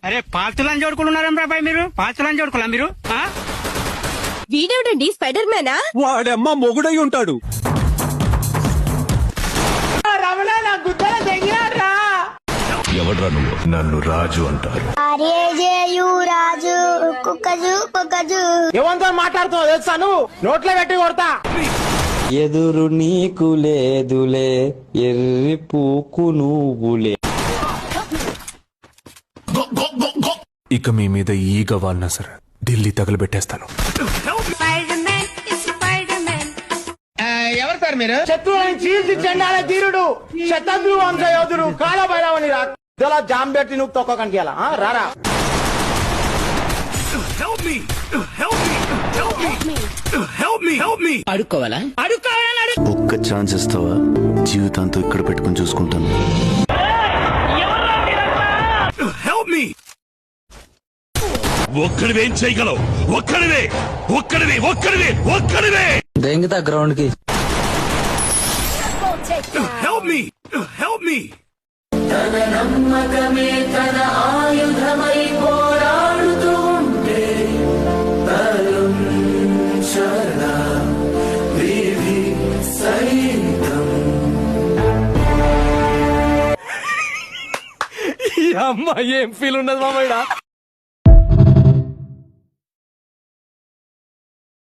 అరే పాల్తులని జోడుకున్నారా బాయ్ మీరు పాల్తులని జోడుకున్నా మీరు వీడేవిడండి స్పైడర్ మ్యానా? వాడమ్మ మొగుడై ఉంటాడు. ఎవడ్రా నువ్వు? నన్ను రాజు అంటారు. రాజు కుక్కజు ఏమంతా మాట్లాడుతున్నావు తెలుసా నువ్వు? నోట్లో పెట్టి కొడతా. ఎదురు నీకు లేదులే ఎర్రి పూకు నువ్వులే. ఇక మీ మీద ఈగ వాడినా సరే ఢిల్లీ తగలబెట్టేస్తాను. ఎవరు సార్ మీరు? శత్రువులను చీల్చి చెండాల ధీరుడు శతాబ్ది వంశ యోధుడు కాలభైరవని ఇలా జామ్ పెట్టి నువ్వు తొక్కడానికి రారా. అడుక్కోవాలా? ఒక్క ఛాన్స్ ఇస్తావా? జీవితాంతో ఇక్కడ పెట్టుకుని చూసుకుంటాను. ఒక్కడివేం చేయగలవు? ఒక్కడివే దెంగతా గ్రౌండ్ కి. తన నమ్మకమే తన ఆయుధమై పోరాడుతూ ఉంటే తరుణ్ విధి సైతం. అమ్మ ఏం ఫీల్ ఉన్నది మామయ్య.